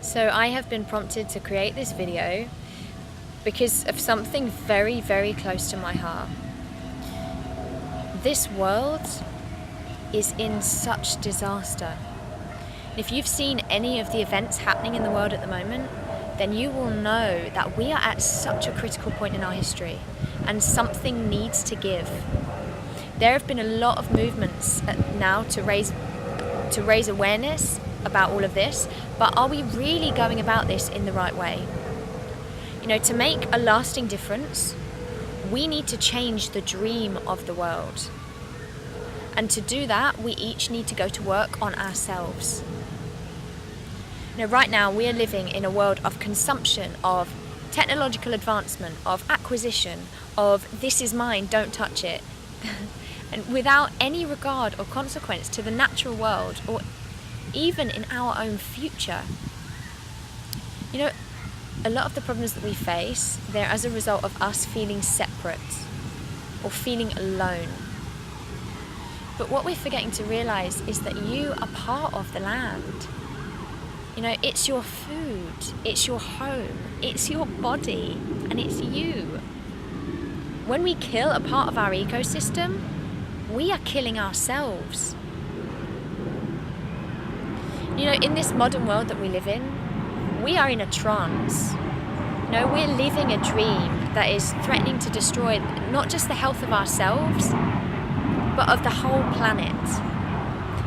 So I have been prompted to create this video because of something very, very close to my heart. This world is in such disaster. If you've seen any of the events happening in the world at the moment, then you will know that we are at such a critical point in our history and something needs to give. There have been a lot of movements now to raise awareness about all of this, but are we really going about this in the right way? To make a lasting difference, we need to change the dream of the world. And to do that, we each need to go to work on ourselves. Right now, we are living in a world of consumption, of technological advancement, of acquisition, of this is mine, don't touch it. And without any regard or consequence to the natural world or even in our own future. A lot of the problems that we face, they're as a result of us feeling separate or feeling alone. But what we're forgetting to realize is that you are part of the land. It's your food, it's your home, it's your body, and it's you. When we kill a part of our ecosystem, we are killing ourselves. In this modern world that we live in, we are in a trance. We're living a dream that is threatening to destroy not just the health of ourselves, but of the whole planet.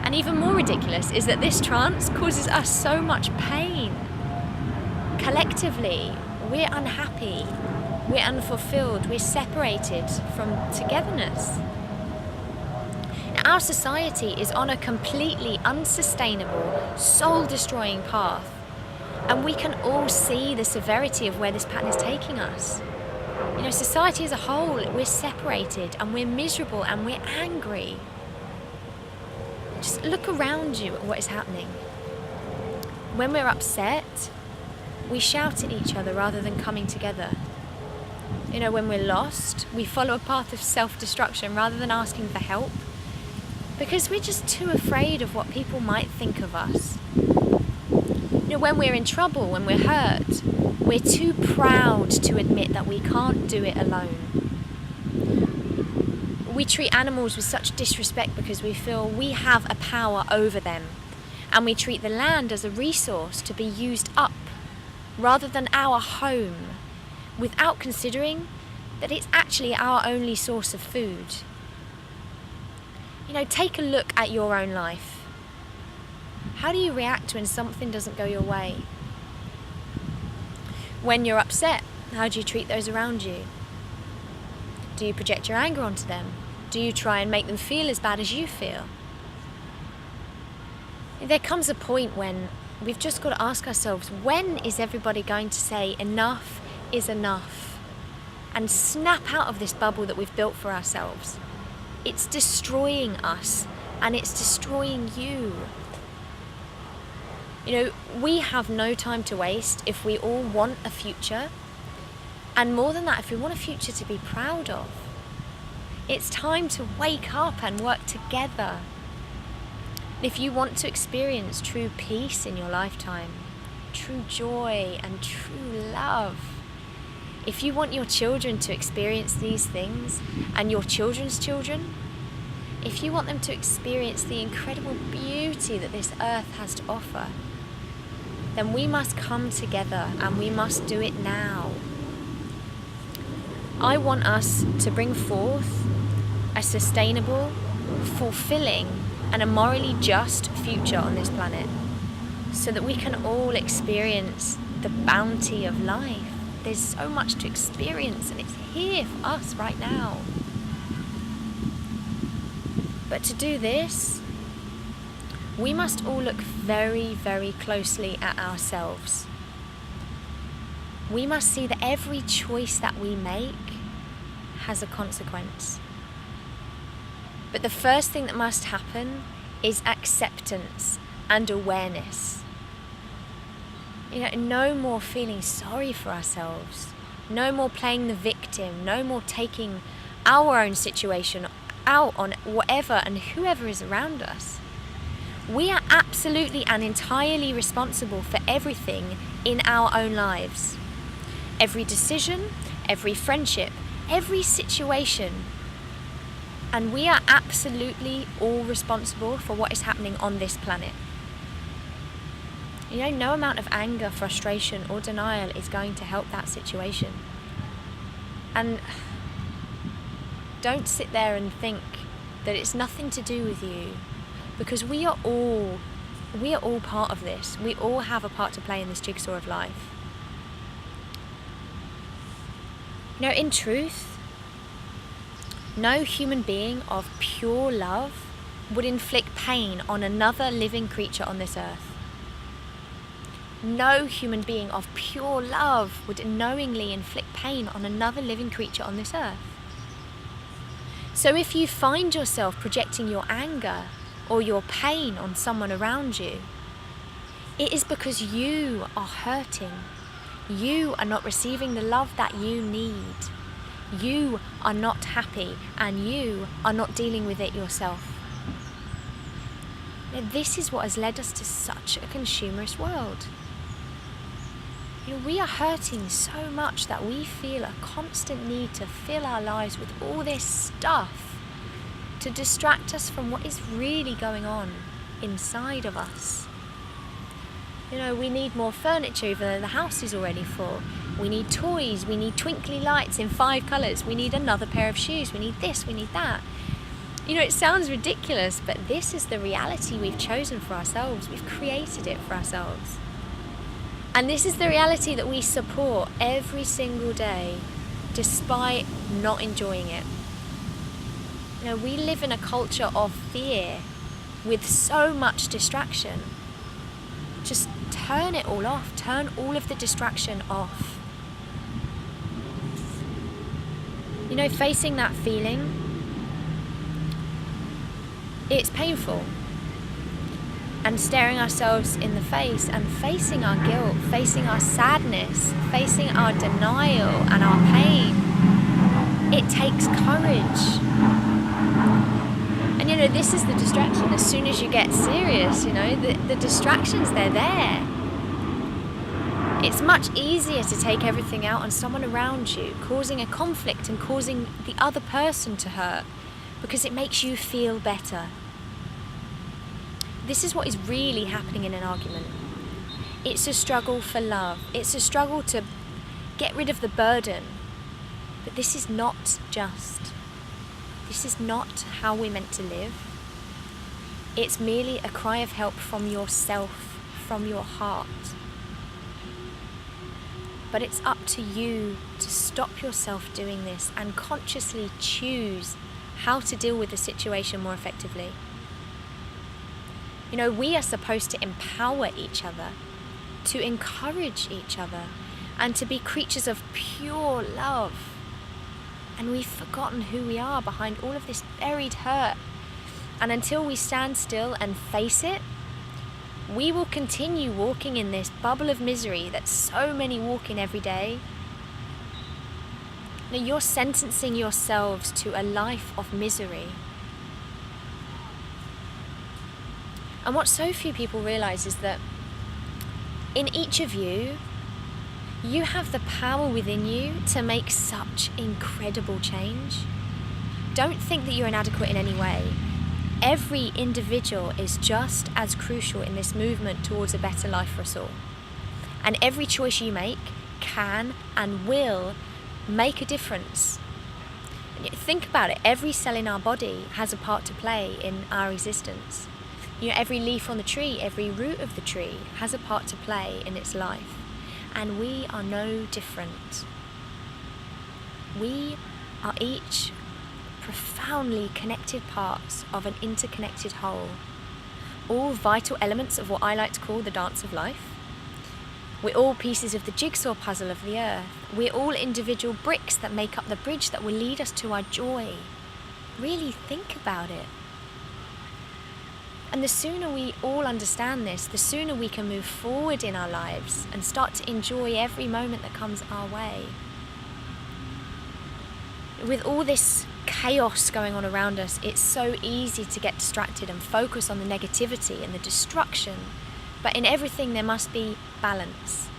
And even more ridiculous is that this trance causes us so much pain. Collectively, we're unhappy, we're unfulfilled, we're separated from togetherness. Our society is on a completely unsustainable, soul-destroying path, and we can all see the severity of where this pattern is taking us. Society as a whole, we're separated and we're miserable and we're angry. Just look around you at what is happening. When we're upset, we shout at each other rather than coming together. When we're lost, we follow a path of self-destruction rather than asking for help, because we're just too afraid of what people might think of us. When we're in trouble, when we're hurt, we're too proud to admit that we can't do it alone. We treat animals with such disrespect because we feel we have a power over them, and we treat the land as a resource to be used up rather than our home, without considering that it's actually our only source of food. Take a look at your own life. How do you react when something doesn't go your way? When you're upset, how do you treat those around you? Do you project your anger onto them? Do you try and make them feel as bad as you feel? There comes a point when we've just got to ask ourselves, when is everybody going to say enough is enough and snap out of this bubble that we've built for ourselves? It's destroying us and it's destroying you. We have no time to waste if we all want a future, and more than that, if we want a future to be proud of. It's time to wake up and work together. If you want to experience true peace in your lifetime, true joy and true love, if you want your children to experience these things and your children's children, if you want them to experience the incredible beauty that this earth has to offer, then we must come together and we must do it now. I want us to bring forth a sustainable, fulfilling, and a morally just future on this planet, so that we can all experience the bounty of life. There's so much to experience and it's here for us right now. But to do this, we must all look very, very closely at ourselves. We must see that every choice that we make has a consequence. But the first thing that must happen is acceptance and awareness. No more feeling sorry for ourselves. No more playing the victim. No more taking our own situation out on whatever and whoever is around us. We are absolutely and entirely responsible for everything in our own lives. Every decision, every friendship, every situation. And we are absolutely all responsible for what is happening on this planet. You know, no amount of anger, frustration, or denial is going to help that situation. And don't sit there and think that it's nothing to do with you, because we are all part of this. We all have a part to play in this jigsaw of life. You know, in truth, no human being of pure love would inflict pain on another living creature on this earth. No human being of pure love would knowingly inflict pain on another living creature on this earth. So if you find yourself projecting your anger or your pain on someone around you, it is because you are hurting. You are not receiving the love that you need. You are not happy, and you are not dealing with it yourself. Now, this is what has led us to such a consumerist world. You know, we are hurting so much that we feel a constant need to fill our lives with all this stuff to distract us from what is really going on inside of us. You know, we need more furniture even though the house is already full. We need toys, we need twinkly lights in 5 colours, we need another pair of shoes, we need this, we need that. You know, it sounds ridiculous, but this is the reality we've chosen for ourselves. We've created it for ourselves. And this is the reality that we support every single day, despite not enjoying it. You know, we live in a culture of fear with so much distraction. Just turn it all off. Turn all of the distraction off. You know, facing that feeling, it's painful. And staring ourselves in the face and facing our guilt, facing our sadness, facing our denial and our pain, it takes courage. And you know, this is the distraction. As soon as you get serious, you know, the distractions, they're there. It's much easier to take everything out on someone around you, causing a conflict and causing the other person to hurt, because it makes you feel better. This is what is really happening in an argument. It's a struggle for love. It's a struggle to get rid of the burden. But this is not just. This is not how we're meant to live. It's merely a cry of help from yourself, from your heart. But it's up to you to stop yourself doing this and consciously choose how to deal with the situation more effectively. You know, we are supposed to empower each other, to encourage each other, and to be creatures of pure love. And we've forgotten who we are behind all of this buried hurt. And until we stand still and face it, we will continue walking in this bubble of misery that so many walk in every day. Now, you're sentencing yourselves to a life of misery. And what so few people realise is that in each of you, you have the power within you to make such incredible change. Don't think that you're inadequate in any way. Every individual is just as crucial in this movement towards a better life for us all. And every choice you make can and will make a difference. Think about it. Every cell in our body has a part to play in our existence. You know, every leaf on the tree, every root of the tree has a part to play in its life. And we are no different. We are each profoundly connected parts of an interconnected whole. All vital elements of what I like to call the dance of life. We're all pieces of the jigsaw puzzle of the earth. We're all individual bricks that make up the bridge that will lead us to our joy. Really think about it. And the sooner we all understand this, the sooner we can move forward in our lives and start to enjoy every moment that comes our way. With all this chaos going on around us, it's so easy to get distracted and focus on the negativity and the destruction. But in everything there must be balance.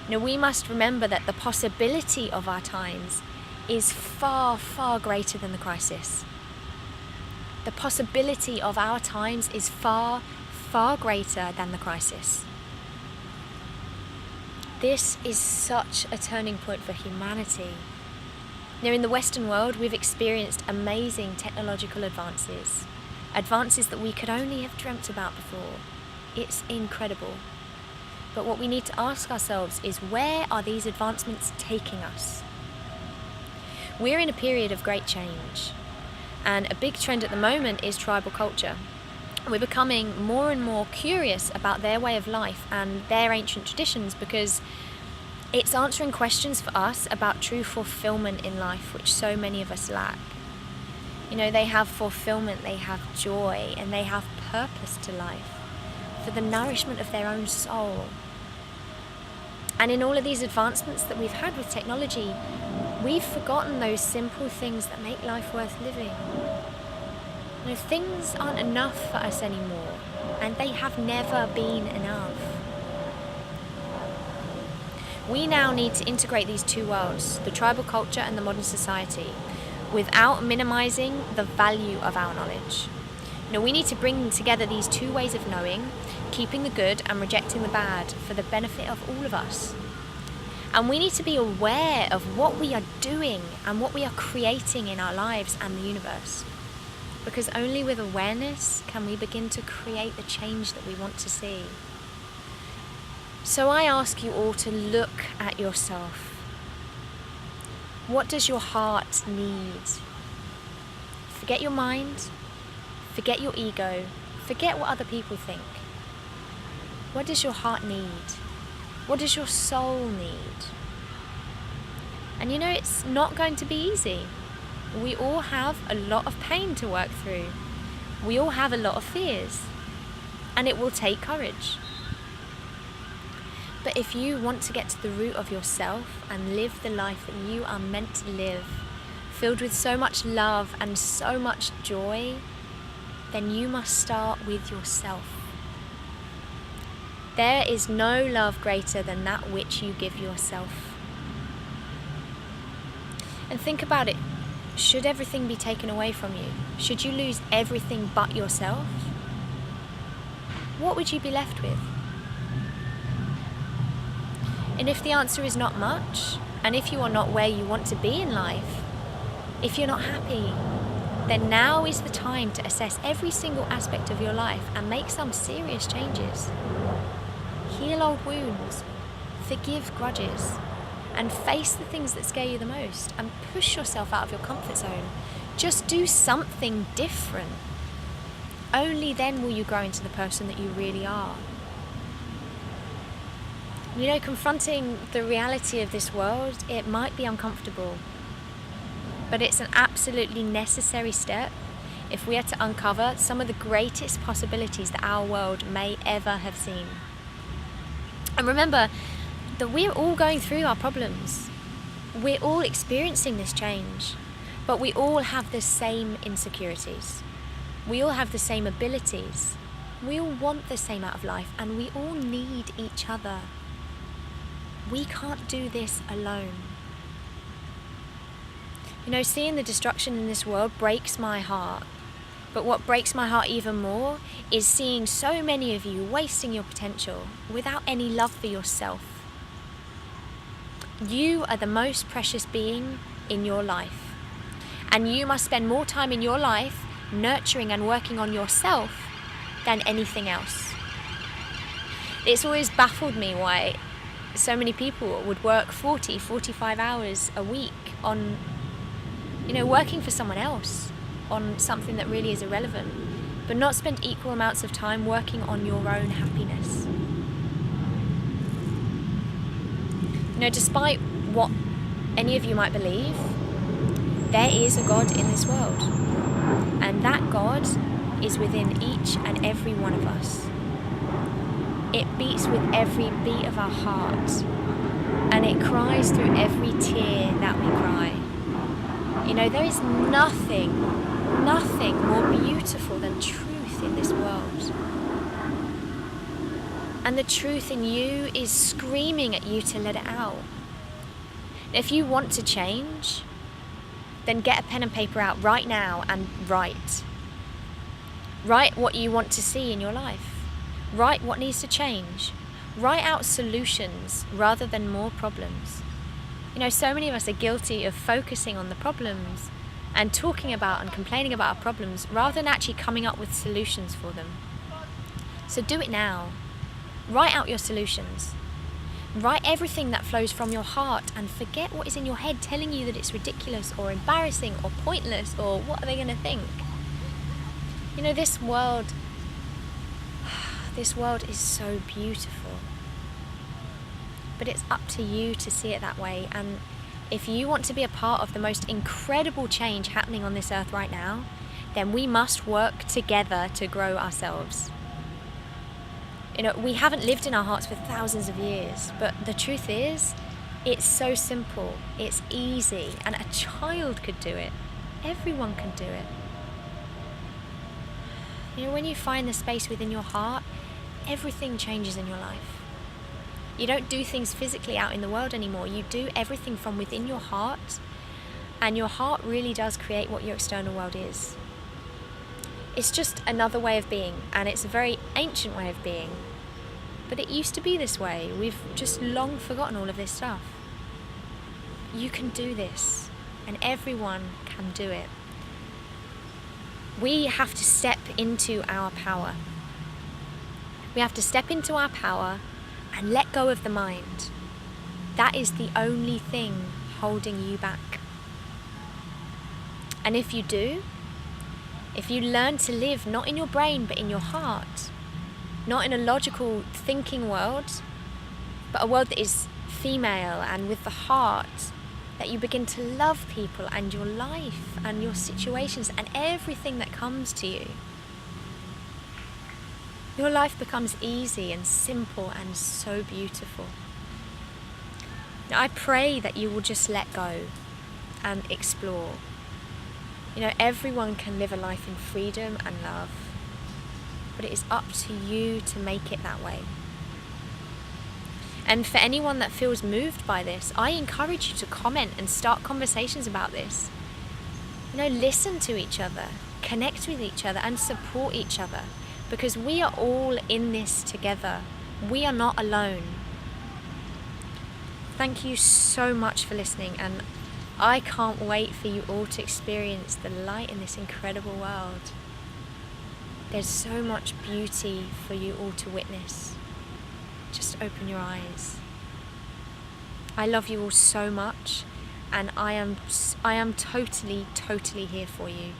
We must remember that the possibility of our times is far, far greater than the crisis. The possibility of our times is far, far greater than the crisis. This is such a turning point for humanity. In the Western world, we've experienced amazing technological advances that we could only have dreamt about before. It's incredible. But what we need to ask ourselves is, where are these advancements taking us? We're in a period of great change, and a big trend at the moment is tribal culture. We're becoming more and more curious about their way of life and their ancient traditions, because it's answering questions for us about true fulfillment in life, which so many of us lack. They have fulfillment, they have joy, and they have purpose to life, for the nourishment of their own soul. And in all of these advancements that we've had with technology, we've forgotten those simple things that make life worth living. Things aren't enough for us anymore, and they have never been enough. We now need to integrate these two worlds, the tribal culture and the modern society, without minimizing the value of our knowledge. We need to bring together these two ways of knowing, keeping the good and rejecting the bad, for the benefit of all of us. And we need to be aware of what we are doing and what we are creating in our lives and the universe. Because only with awareness can we begin to create the change that we want to see. So I ask you all to look at yourself. What does your heart need? Forget your mind, forget your ego, forget what other people think. What does your heart need? What does your soul need? And it's not going to be easy. We all have a lot of pain to work through. We all have a lot of fears. And it will take courage. But if you want to get to the root of yourself and live the life that you are meant to live, filled with so much love and so much joy, then you must start with yourself. There is no love greater than that which you give yourself. And think about it. Should everything be taken away from you? Should you lose everything but yourself? What would you be left with? And if the answer is not much, and if you are not where you want to be in life, if you're not happy, then now is the time to assess every single aspect of your life and make some serious changes. Heal old wounds, forgive grudges, and face the things that scare you the most, and push yourself out of your comfort zone. Just do something different. Only then will you grow into the person that you really are. Confronting the reality of this world, it might be uncomfortable, but it's an absolutely necessary step if we are to uncover some of the greatest possibilities that our world may ever have seen. And remember that we're all going through our problems. We're all experiencing this change, but we all have the same insecurities. We all have the same abilities. We all want the same out of life, and we all need each other. We can't do this alone. Seeing the destruction in this world breaks my heart. But what breaks my heart even more is seeing so many of you wasting your potential without any love for yourself. You are the most precious being in your life. And you must spend more time in your life nurturing and working on yourself than anything else. It's always baffled me why so many people would work 40, 45 hours a week on, working for someone else on something that really is irrelevant, but not spend equal amounts of time working on your own happiness. Despite what any of you might believe, there is a God in this world, and that God is within each and every one of us. It beats with every beat of our heart, and it cries through every tear that we cry. You know, there is nothing more beautiful than truth in this world. And the truth in you is screaming at you to let it out. If you want to change, then get a pen and paper out right now and write. Write what you want to see in your life. Write what needs to change. Write out solutions rather than more problems. You know, so many of us are guilty of focusing on the problems and talking about and complaining about our problems rather than actually coming up with solutions for them. So do it now. Write out your solutions. Write everything that flows from your heart and forget what is in your head telling you that it's ridiculous or embarrassing or pointless or what are they going to think. You know, this world is so beautiful. But it's up to you to see it that way. And if you want to be a part of the most incredible change happening on this earth right now, then we must work together to grow ourselves. You know, we haven't lived in our hearts for thousands of years, but the truth is, it's so simple, it's easy, and a child could do it. Everyone can do it. You know, when you find the space within your heart, everything changes in your life. You don't do things physically out in the world anymore. You do everything from within your heart, and your heart really does create what your external world is. It's just another way of being, and it's a very ancient way of being. But it used to be this way. We've just long forgotten all of this stuff. You can do this, and everyone can do it. We have to step into our power. We have to step into our power and let go of the mind. That is the only thing holding you back. And if you do, if you learn to live not in your brain but in your heart, not in a logical thinking world, but a world that is female and with the heart, that you begin to love people and your life and your situations and everything that comes to you, your life becomes easy and simple and so beautiful. Now, I pray that you will just let go and explore. You know, everyone can live a life in freedom and love, but it is up to you to make it that way. And for anyone that feels moved by this, I encourage you to comment and start conversations about this. You know, listen to each other, connect with each other and support each other, because we are all in this together. We are not alone. Thank you so much for listening, and I can't wait for you all to experience the light in this incredible world. There's so much beauty for you all to witness. Just open your eyes. I love you all so much, and I am totally here for you.